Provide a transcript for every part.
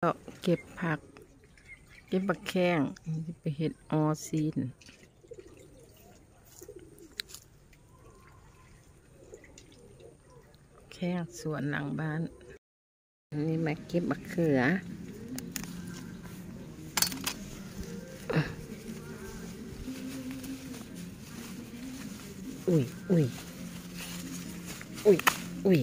ก็เก็บผักเก็บบักแข้งไปเห็ดออซีนแข้งสวนหลังบ้านนี่มาเก็บบักเขืออุ้ยอุ้ยอุ้ยอุ้ย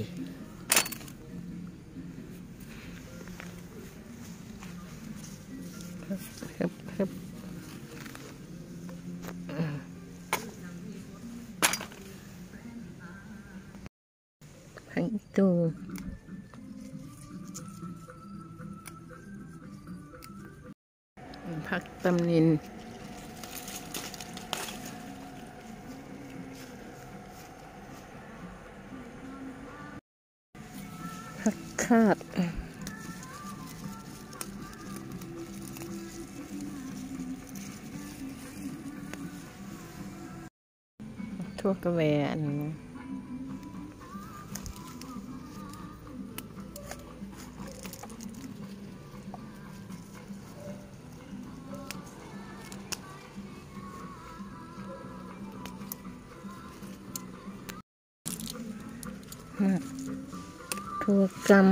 ครับครับผักตูผักตำนินผักคาดทั่วกระแวอันนี้นะถั่วกำ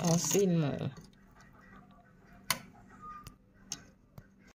เอาสิ้นหมู